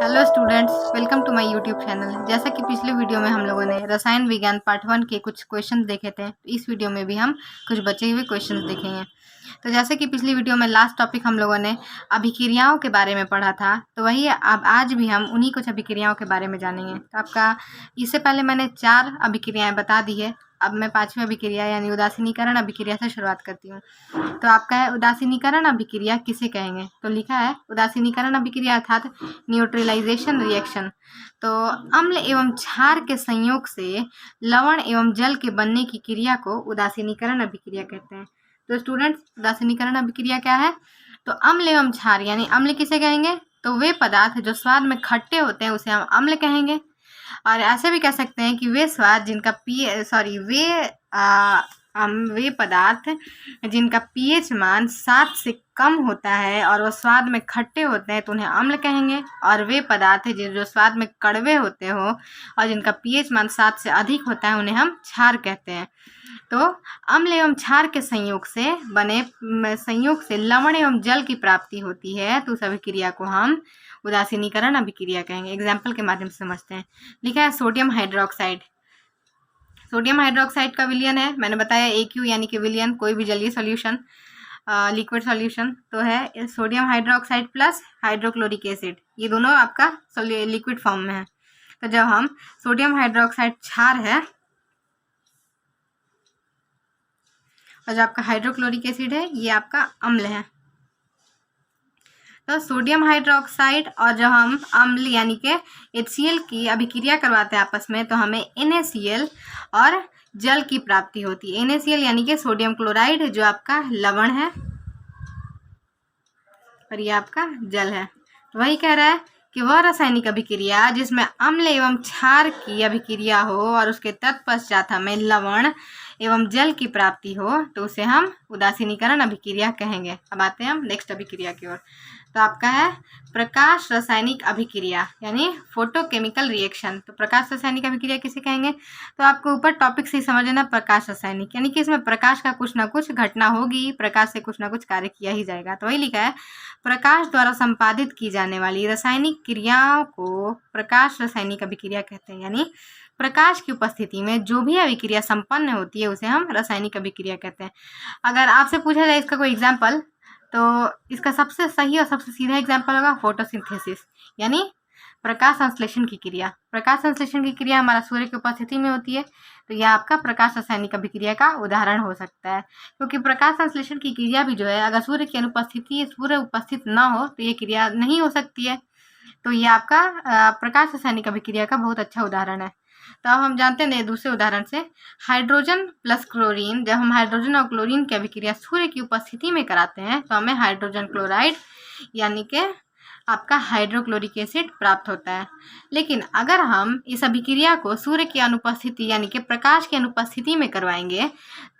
Hello students, welcome to my YouTube channel. जैसा कि पिछले वीडियो में हम लोगों ने रसायन विज्ञान पार्ट 1 के कुछ क्वेश्चन देखे थे, तो इस वीडियो में भी हम कुछ बचे हुए क्वेश्चन देखेंगे। तो जैसे कि पिछली वीडियो में लास्ट टॉपिक हम लोगों ने अभिक्रियाओं के बारे में पढ़ा था, तो वही अब आज भी हम उन्हीं कुछ अभिक्रियाओं के बारे में जानेंगे। तो आपका इससे पहले मैंने 4 अभिक्रियाएँ बता दी है। अब मैं 5वीं अभिक्रिया यानी उदासीनीकरण अभिक्रिया से शुरुआत करती हूँ। तो आपका है उदासीनीकरण अभिक्रिया किसे कहेंगे? तो लिखा है उदासीनीकरण अभिक्रिया अर्थात न्यूट्रलाइजेशन रिएक्शन। तो अम्ल एवं क्षार के संयोग से लवण एवं जल के बनने की क्रिया को उदासीनीकरण अभिक्रिया कहते हैं। तो स्टूडेंट्स, उदासीनीकरण अभिक्रिया क्या है? तो अम्ल एवं क्षार यानी अम्ल किसे कहेंगे? तो वे पदार्थ जो स्वाद में खट्टे होते हैं उसे हम अम्ल कहेंगे। और ऐसे भी कह सकते हैं कि वे स्वाद जिनका वे पदार्थ जिनका पीएच मान 7 से कम होता है और वो स्वाद में खट्टे होते हैं तो उन्हें अम्ल कहेंगे। और वे पदार्थ जो स्वाद में कड़वे होते हो और जिनका पीएच मान 7 से अधिक होता है उन्हें हम क्षार कहते हैं। तो अम्ल एवं क्षार के संयोग से लवण एवं जल की प्राप्ति होती है, तो उस अभिक्रिया को हम उदासीनीकरण अभिक्रिया कहेंगे। एग्जाम्पल के माध्यम से समझते हैं। लिखा है सोडियम हाइड्रोक्साइड। सोडियम हाइड्रोक्साइड का विलयन है, मैंने बताया AQ यानी कि विलयन, कोई भी जलीय सॉल्यूशन, लिक्विड सॉल्यूशन तो है sodium hydroxide plus hydrochloric acid, ये दोनों आपका लिक्विड फॉर्म में है। तो जब हम सोडियम हाइड्रोक्साइड क्षार है और जो आपका हाइड्रोक्लोरिक एसिड है ये आपका अम्ल है। तो सोडियम हाइड्रोक्साइड और जब हम अम्ल यानी कि HCl की अभिक्रिया करवाते हैं आपस में, तो हमें NaCl और जल की प्राप्ति होती है। NaCl यानी कि सोडियम क्लोराइड जो आपका लवण है और ये आपका जल है। तो वही कह रहा है कि वह रासायनिक अभिक्रिया जिसमें अम्ल एवं क्षार की अभिक्रिया हो और उसके तत्पश्चात हमें लवण एवं जल की प्राप्ति हो, तो उसे हम उदासीनीकरण अभिक्रिया कहेंगे। अब आते हैं हम नेक्स्ट अभिक्रिया की ओर। तो आपका है प्रकाश रासायनिक अभिक्रिया यानी फोटोकेमिकल रिएक्शन। तो प्रकाश रासायनिक अभिक्रिया किसे कहेंगे? तो आपको ऊपर टॉपिक से ही समझ लेना, प्रकाश रासायनिक यानी कि इसमें प्रकाश का कुछ ना कुछ घटना होगी, प्रकाश से कुछ ना कुछ कार्य किया ही जाएगा। तो वही लिखा है प्रकाश द्वारा संपादित की जाने वाली रासायनिक क्रियाओं को प्रकाश रासायनिक अभिक्रिया कहते हैं। यानी प्रकाश की उपस्थिति में जो भी अभिक्रिया संपन्न होती है उसे हम रासायनिक अभिक्रिया कहते हैं। अगर आपसे पूछा जाए इसका कोई एग्जाम्पल, तो इसका सबसे सही और सबसे सीधा एग्जाम्पल होगा फोटोसिंथेसिस यानी प्रकाश संश्लेषण की क्रिया। प्रकाश संश्लेषण की क्रिया हमारा सूर्य की उपस्थिति में होती है, तो यह आपका प्रकाश रासायनिक अभिक्रिया का उदाहरण हो सकता है। क्योंकि प्रकाश संश्लेषण की क्रिया भी जो है, अगर सूर्य उपस्थित ना हो तो ये क्रिया नहीं हो सकती है। तो ये आपका प्रकाश रासायनिक अभिक्रिया का बहुत अच्छा उदाहरण है। तो अब हम जानते हैं दूसरे उदाहरण से, हाइड्रोजन प्लस क्लोरीन। जब हम हाइड्रोजन और क्लोरीन की अभिक्रिया सूर्य की उपस्थिति में कराते हैं तो हमें हाइड्रोजन क्लोराइड यानी कि आपका हाइड्रोक्लोरिक एसिड प्राप्त होता है। लेकिन अगर हम इस अभिक्रिया को सूर्य की अनुपस्थिति यानी कि प्रकाश की अनुपस्थिति में करवाएंगे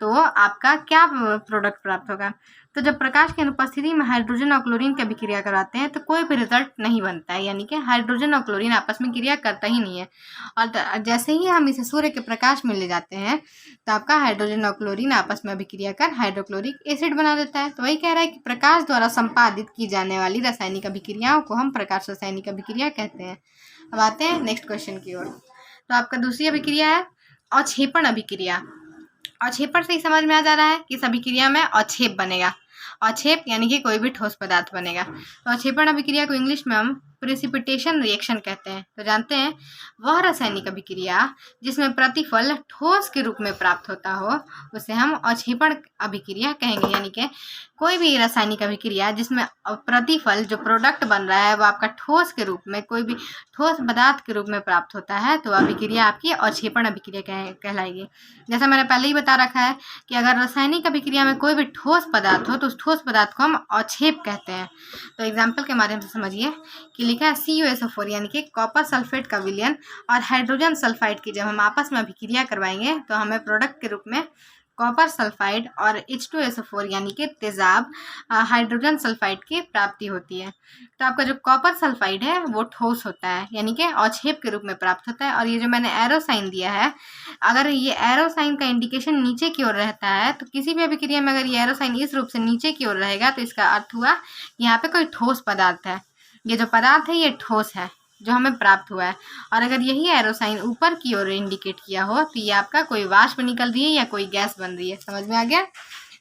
तो आपका क्या प्रोडक्ट प्राप्त होगा? तो जब प्रकाश की अनुपस्थिति में हाइड्रोजन और क्लोरीन की अभिक्रिया कराते हैं तो कोई भी रिजल्ट नहीं बनता है, यानी कि हाइड्रोजन और क्लोरीन आपस में क्रिया करता ही नहीं है। और जैसे ही हम इसे सूर्य के प्रकाश में ले जाते हैं तो आपका हाइड्रोजन और क्लोरीन आपस में अभिक्रिया कर हाइड्रोक्लोरिक एसिड बना देता है। तो वही कह रहा है कि प्रकाश द्वारा संपादित की जाने वाली रासायनिक अभिक्रियाओं को हम प्रकाश रासायनिक अभिक्रिया कहते हैं। अब आते हैं नेक्स्ट क्वेश्चन की ओर। तो आपका दूसरी अभिक्रिया है अवक्षेपण अभिक्रिया। अवक्षेपण से ही समझ में आ जा रहा है कि इस अभिक्रिया में अवक्षेप बनेगा। अवक्षेप यानी कि कोई भी ठोस पदार्थ बनेगा। तो अवक्षेपण अभिक्रिया को इंग्लिश में हम प्रेसिपिटेशन रिएक्शन कहते हैं। तो जानते हैं वह रासायनिक अभिक्रिया जिसमें प्रतिफल ठोस के रूप में प्राप्त होता हो उसे हम अवक्षेपण अभिक्रिया कहेंगे। यानी कि कोई भी रासायनिक अभिक्रिया जिसमें प्रतिफल जो प्रोडक्ट बन रहा है वो आपका ठोस के रूप में, कोई भी ठोस पदार्थ के रूप में प्राप्त होता है, तो अभिक्रिया आपकी अवक्षेपण अभिक्रिया कहलाएगी। जैसा मैंने पहले ही बता रखा है कि अगर रासायनिक अभिक्रिया में कोई भी ठोस पदार्थ हो तो उस ठोस पदार्थ को हम अवक्षेप कहते हैं। तो एग्जाम्पल के माध्यम से समझिए कि लिखा है CuSO4 यानी कि कॉपर सल्फेट का विलयन और हाइड्रोजन सल्फाइड की जब हम आपस में अभिक्रिया करवाएंगे तो हमें प्रोडक्ट के रूप में कॉपर सल्फाइड और H2SO4 यानी कि तेजाब हाइड्रोजन सल्फाइड की प्राप्ति होती है। तो आपका जो कॉपर सल्फाइड है वो ठोस होता है यानी कि अवक्षेप के रूप में प्राप्त होता है। और ये जो मैंने एरो साइन दिया है, अगर ये एरो साइन का इंडिकेशन नीचे की ओर रहता है तो किसी भी अभिक्रिया में अगर ये एरो साइन इस रूप से नीचे की ओर रहेगा तो इसका अर्थ हुआ यहाँ पे कोई ठोस पदार्थ है। ये जो पदार्थ है ये ठोस है, जो हमें प्राप्त हुआ है। और अगर यही एरो साइन ऊपर की ओर इंडिकेट किया हो तो ये आपका कोई वाष्प निकल रही है या कोई गैस बन रही है। समझ में आ गया?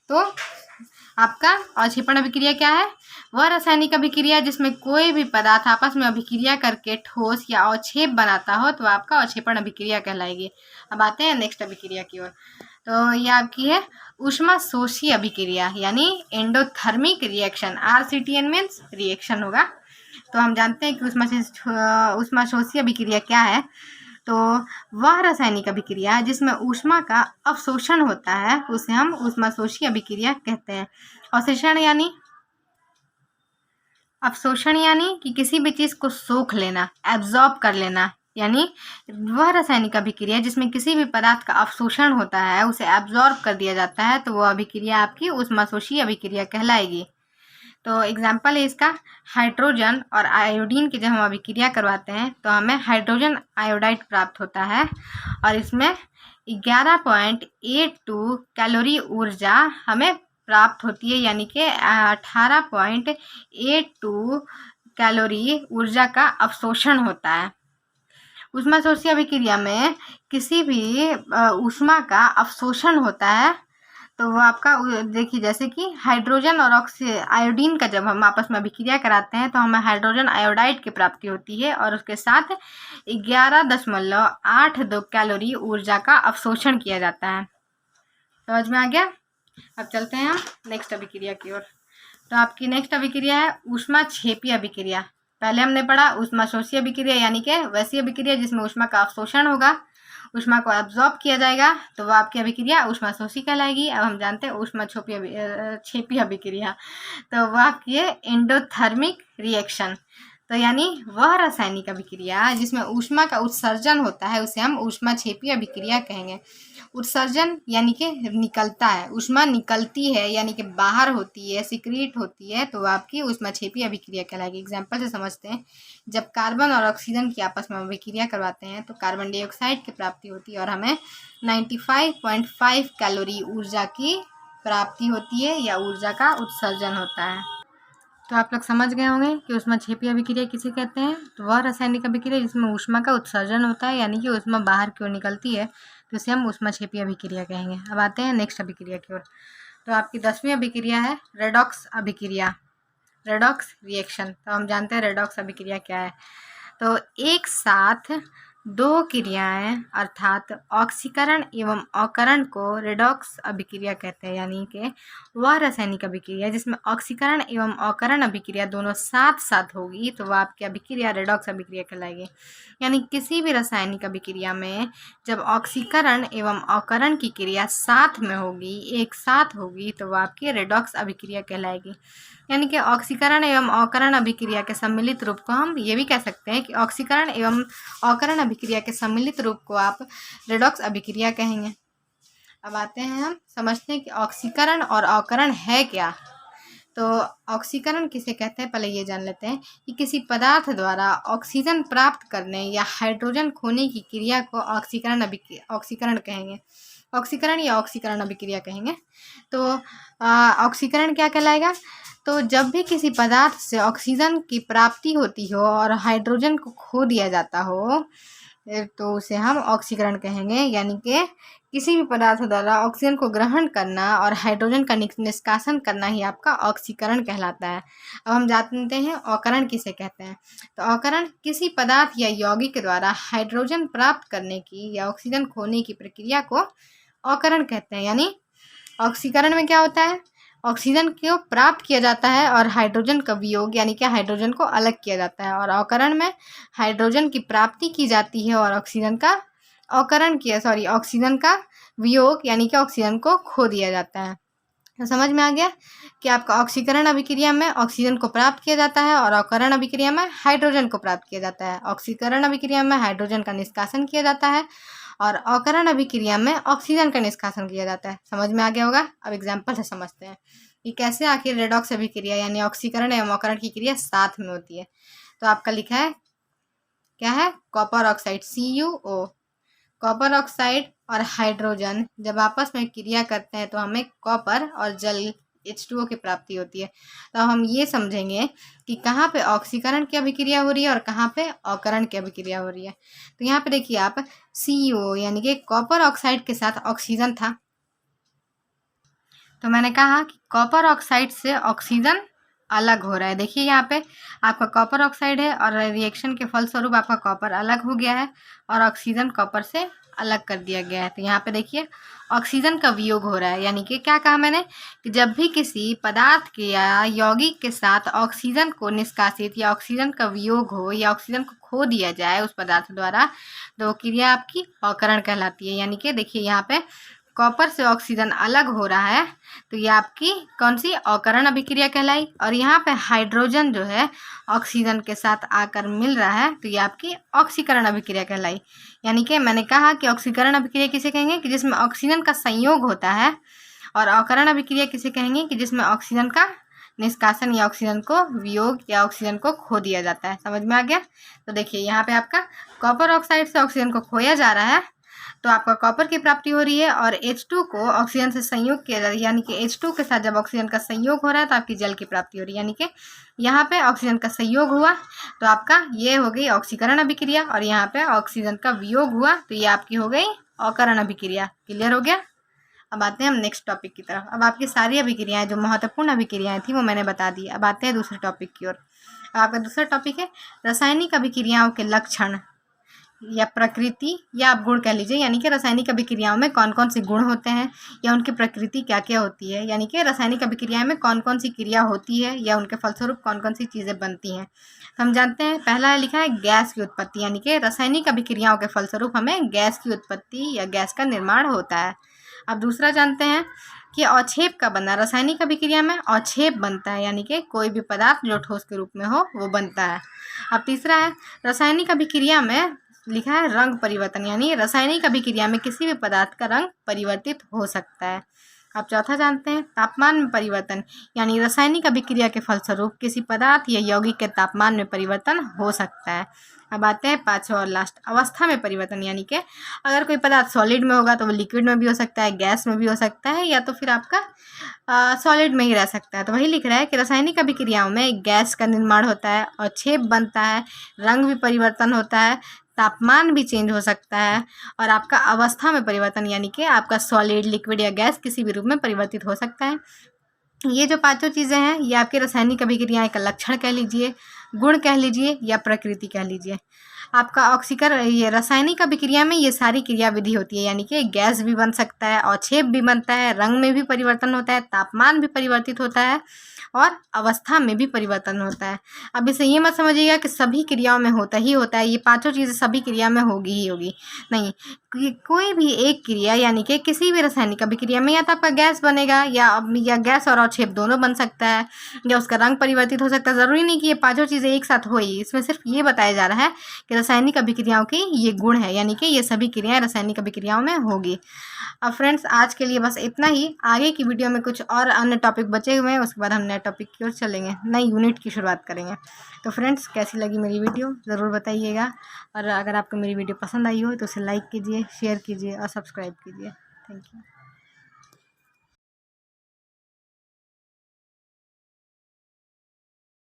तो आपका अवक्षेपण अभिक्रिया क्या है? वह रासायनिक अभिक्रिया जिसमें कोई भी पदार्थ आपस में अभिक्रिया करके ठोस या अवक्षेप बनाता हो तो आपका अवक्षेपण अभिक्रिया कहलाएगी। अब आते हैं नेक्स्ट अभिक्रिया की ओर। तो ये आपकी है ऊष्मा शोषी अभिक्रिया यानी endothermic reaction. RCTN means reaction होगा। तो हम जानते हैं कि ऊष्मा शोषी अभिक्रिया क्या है। तो वह रासायनिक अभिक्रिया जिसमें ऊष्मा का अवशोषण होता है उसे हम ऊष्मा शोषी अभिक्रिया कहते हैं। अवशोषण यानी कि किसी भी चीज को सोख लेना, एब्जॉर्ब कर लेना, यानी वह रासायनिक अभिक्रिया जिसमें किसी भी पदार्थ का अवशोषण होता है, उसे एब्जॉर्ब कर दिया जाता है, तो वह अभिक्रिया आपकी ऊष्मा शोषी अभिक्रिया कहलाएगी। तो एग्जाम्पल है इसका हाइड्रोजन और आयोडीन की जब हम अभिक्रिया करवाते हैं तो हमें हाइड्रोजन आयोडाइड प्राप्त होता है और इसमें 11.82 कैलोरी ऊर्जा हमें प्राप्त होती है, यानी कि 18.82 कैलोरी ऊर्जा का अवशोषण होता है। ऊष्मा शोषी अभिक्रिया में किसी भी ऊष्मा का अवशोषण होता है तो वो आपका देखिए जैसे कि हाइड्रोजन और आयोडीन का जब हम आपस में अभिक्रिया कराते हैं तो हमें हाइड्रोजन आयोडाइड की प्राप्ति होती है और उसके साथ 11.82 कैलोरी ऊर्जा का अवशोषण किया जाता है। समझ में आ गया? अब चलते हैं हम नेक्स्ट अभिक्रिया की ओर। तो आपकी नेक्स्ट अभिक्रिया है ऊष्मा क्षेपी अभिक्रिया। पहले हमने पढ़ा ऊष्मा शोषी अभिक्रिया यानी कि वैसी अभिक्रिया जिसमें ऊष्मा का अवशोषण होगा, ऊष्मा को एब्जॉर्ब किया जाएगा, तो वह आपकी अभिक्रिया ऊष्मा शोषी कहलाएगी। अब हम जानते हैं ऊष्मा क्षेपी अभिक्रिया, तो वह आपकी है एंडोथर्मिक रिएक्शन। तो यानी वह रासायनिक अभिक्रिया जिसमें ऊष्मा का उत्सर्जन होता है उसे हम ऊष्मा क्षेपी अभिक्रिया कहेंगे। उत्सर्जन यानी कि निकलता है, ऊष्मा निकलती है यानी कि बाहर होती है, सिक्रीट होती है, तो आपकी ऊष्मा क्षेपी अभिक्रिया कहलाएगी। एग्जाम्पल से समझते हैं, जब कार्बन और ऑक्सीजन की आपस में अभिक्रिया करवाते हैं तो कार्बन डाइऑक्साइड की प्राप्ति होती है और हमें 95.5 कैलोरी ऊर्जा की प्राप्ति होती है या ऊर्जा का उत्सर्जन होता है। तो आप लोग समझ गए होंगे कि ऊष्मा क्षेपी अभिक्रिया किसे कहते हैं। तो वह रासायनिक अभिक्रिया जिसमें ऊष्मा का उत्सर्जन होता है यानी कि ऊष्मा बाहर की ओर निकलती है तो उसे हम ऊष्मा क्षेपी अभिक्रिया कहेंगे। अब आते हैं नेक्स्ट अभिक्रिया की ओर। तो आपकी 10वीं अभिक्रिया है रेडॉक्स अभिक्रिया, रेडॉक्स रिएक्शन। तो हम जानते हैं रेडॉक्स अभिक्रिया क्या है। तो एक साथ दो क्रियाएं अर्थात ऑक्सीकरण एवं अवकरण को रेडॉक्स अभिक्रिया कहते हैं, यानी कि वह रासायनिक अभिक्रिया जिसमें ऑक्सीकरण एवं अवकरण अभिक्रिया दोनों साथ साथ होगी तो वह आपकी अभिक्रिया रेडॉक्स अभिक्रिया कहलाएगी। यानी किसी भी रासायनिक अभिक्रिया में जब ऑक्सीकरण एवं अवकरण की क्रिया साथ में होगी, एक साथ होगी, तो वह आपकी रेडॉक्स अभिक्रिया कहलाएगी। यानी कि ऑक्सीकरण एवं अवकरण अभिक्रिया के सम्मिलित रूप को हम ये भी कह सकते हैं कि ऑक्सीकरण एवं अवकरण अभिक्रिया के सम्मिलित रूप को आप रेडॉक्स अभिक्रिया कहेंगे। अब आते हैं हम समझते हैं कि ऑक्सीकरण और अवकरण है क्या। तो ऑक्सीकरण किसे कहते हैं पहले ये जान लेते हैं कि किसी पदार्थ द्वारा ऑक्सीजन प्राप्त करने या हाइड्रोजन खोने की क्रिया को ऑक्सीकरण कहेंगे, ऑक्सीकरण या ऑक्सीकरण अभिक्रिया कहेंगे। तो ऑक्सीकरण क्या कहलाएगा? तो जब भी किसी पदार्थ से ऑक्सीजन की प्राप्ति होती हो और हाइड्रोजन को खो दिया जाता हो तो उसे हम ऑक्सीकरण कहेंगे। यानी कि किसी भी पदार्थ द्वारा ऑक्सीजन को ग्रहण करना और हाइड्रोजन का निष्कासन करना ही आपका ऑक्सीकरण कहलाता है। अब हम जानते हैं अवकरण किसे कहते हैं। तो अवकरण किसी पदार्थ या यौगिक के द्वारा हाइड्रोजन प्राप्त करने की या ऑक्सीजन खोने की प्रक्रिया को अवकरण कहते हैं। यानी ऑक्सीकरण में क्या होता है, ऑक्सीजन को प्राप्त किया जाता है और हाइड्रोजन का वियोग यानी कि हाइड्रोजन को अलग किया जाता है, और अवकरण में हाइड्रोजन की प्राप्ति की जाती है और ऑक्सीजन का वियोग यानी कि ऑक्सीजन को खो दिया जाता है। तो समझ में आ गया कि आपका ऑक्सीकरण अभिक्रिया में ऑक्सीजन को प्राप्त किया जाता है और अवकरण अभिक्रिया में हाइड्रोजन को प्राप्त किया जाता है। ऑक्सीकरण अभिक्रिया में हाइड्रोजन का निष्कासन किया जाता है और अवकरण अभिक्रिया में ऑक्सीजन का निष्कासन किया जाता है। समझ में आ गया होगा। अब एग्जाम्पल से समझते हैं कि कैसे आखिर रेडॉक्स अभिक्रिया यानी ऑक्सीकरण एवं अवकरण की क्रिया साथ में होती है। तो आपका लिखा है क्या है, copper oxide CuO। Copper oxide और हाइड्रोजन जब आपस में क्रिया करते हैं तो हमें कॉपर और जल H2O की प्राप्ति होती है। तो हम ये समझेंगे कि कहाँ पे ऑक्सीकरण की अभिक्रिया हो रही है और कहाँ पे अवकरण की अभिक्रिया हो रही है। तो यहाँ पे देखिए आप CO यानी कि कॉपर ऑक्साइड के साथ ऑक्सीजन था। तो मैंने कहा कि कॉपर ऑक्साइड से ऑक्सीजन अलग हो रहा है। देखिए यहाँ पे आपका कॉपर ऑक्साइड है और रिएक्शन के फलस्वरूप आपका कॉपर अलग हो गया है और ऑक्सीजन कॉपर से अलग कर दिया गया है। तो यहाँ पे देखिए ऑक्सीजन का वियोग हो रहा है, यानी कि क्या कहा मैंने कि जब भी किसी पदार्थ के या यौगिक के साथ ऑक्सीजन को निष्कासित या ऑक्सीजन का वियोग हो या ऑक्सीजन को खो दिया जाए उस पदार्थ द्वारा, तो क्रिया आपकी अवकरण कहलाती है। यानी कि देखिए यहाँ पे कॉपर से ऑक्सीजन अलग हो रहा है, तो ये आपकी कौन सी अवकरण अभिक्रिया कहलाई। और यहाँ पे हाइड्रोजन जो है ऑक्सीजन के साथ आकर मिल रहा है, तो ये आपकी ऑक्सीकरण अभिक्रिया कहलाई। यानी कि मैंने कहा कि ऑक्सीकरण अभिक्रिया किसे कहेंगे कि जिसमें ऑक्सीजन का संयोग होता है, और अवकरण अभिक्रिया किसे कहेंगे कि जिसमें ऑक्सीजन का निष्कासन या ऑक्सीजन को वियोग या ऑक्सीजन को खो दिया जाता है। समझ में आ गया। तो देखिए यहाँ पे आपका कॉपर ऑक्साइड से ऑक्सीजन को खोया जा रहा है, तो आपका कॉपर की प्राप्ति हो रही है, और H2 को ऑक्सीजन से संयोग किया जा रहा है, यानी कि H2 के साथ जब ऑक्सीजन का संयोग हो रहा है तो आपकी जल की प्राप्ति हो रही है। यानी कि यहाँ पे ऑक्सीजन का संयोग हुआ तो आपका ये हो गई ऑक्सीकरण अभिक्रिया, और यहाँ पे ऑक्सीजन का वियोग हुआ तो ये आपकी हो गई अवकरण अभिक्रिया। क्लियर हो गया। अब आते हैं हम नेक्स्ट टॉपिक की तरफ। अब आपकी सारी अभिक्रियाएं जो महत्वपूर्ण अभिक्रियाएं थी वो मैंने बता दी। अब आते हैं दूसरे टॉपिक की ओर। अब आपका दूसरा टॉपिक है रासायनिक अभिक्रियाओं के लक्षण या प्रकृति, या आप गुण कह लीजिए। यानी कि रासायनिक अभिक्रियाओं में कौन कौन से गुण होते हैं या उनकी प्रकृति क्या क्या होती है, यानी कि रासायनिक अभिक्रियाओं में कौन कौन सी क्रिया होती है या उनके फलस्वरूप कौन कौन सी चीज़ें बनती हैं। तो हम जानते हैं पहला लिखा है गैस की उत्पत्ति, यानी कि रासायनिक अभिक्रियाओं के फलस्वरूप हमें गैस की उत्पत्ति या गैस का निर्माण होता है। अब दूसरा जानते हैं कि अवक्षेप का बनना। रासायनिक अभिक्रिया में अवक्षेप बनता है, यानी कि कोई भी पदार्थ जो ठोस के रूप में हो वो बनता है। अब तीसरा है रासायनिक अभिक्रिया में लिखा है रंग परिवर्तन, यानी रासायनिक अभिक्रिया में किसी भी पदार्थ का रंग परिवर्तित हो सकता है। अब चौथा जानते हैं तापमान में परिवर्तन, यानी रासायनिक अभिक्रिया के फलस्वरूप किसी पदार्थ या यौगिक के तापमान में परिवर्तन हो सकता है। अब आते हैं पांचवा और लास्ट, अवस्था में परिवर्तन, यानी कि अगर कोई पदार्थ सॉलिड में होगा तो वो लिक्विड में भी हो सकता है, गैस में भी हो सकता है, या तो फिर आपका सॉलिड में ही रह सकता है। तो वही लिख रहा है कि रासायनिक अभिक्रियाओं में गैस का निर्माण होता है, अवक्षेप बनता है, रंग भी परिवर्तन होता है, तापमान भी चेंज हो सकता है, और आपका अवस्था में परिवर्तन, यानी कि आपका सॉलिड, लिक्विड या गैस किसी भी रूप में परिवर्तित हो सकता है। ये जो पांचों चीज़ें हैं ये आपकी रासायनिक अभिक्रियाएं का लक्षण कह लीजिए, गुण कह लीजिए, या प्रकृति कह लीजिए। आपका ऑक्सीकरण, ये रासायनिक अभिक्रिया में ये सारी क्रिया विधि होती है, यानी कि गैस भी बन सकता है, अवक्षेप भी बनता है, रंग में भी परिवर्तन होता है, तापमान भी परिवर्तित होता है, और अवस्था में भी परिवर्तन होता है। अब इसे ये मत समझिएगा कि सभी क्रियाओं में होता ही होता है, ये पांचों चीज़ें सभी क्रिया में होगी ही होगी, नहीं। कोई भी एक क्रिया, यानी कि किसी भी रासायनिक अभिक्रिया में या तो आपका गैस बनेगा या गैस और अवक्षेप दोनों बन सकता है, या उसका रंग परिवर्तित हो सकता है। ज़रूरी नहीं कि ये पांचों चीज़ें एक साथ हो ही, इसमें सिर्फ ये बताया जा रहा है कि रासायनिक अभिक्रियाओं की ये गुण है, यानी कि ये सभी क्रियाएं रासायनिक अभिक्रियाओं में होगी। अब फ्रेंड्स आज के लिए बस इतना ही। आगे की वीडियो में कुछ और अन्य टॉपिक बचे हुए हैं, उसके बाद हम नए टॉपिक की ओर चलेंगे, नई यूनिट की शुरुआत करेंगे। तो फ्रेंड्स कैसी लगी मेरी वीडियो ज़रूर बताइएगा, और अगर आपको मेरी वीडियो पसंद आई हो तो उसे लाइक कीजिए, शेयर कीजिए और सब्सक्राइब कीजिए। Thank you.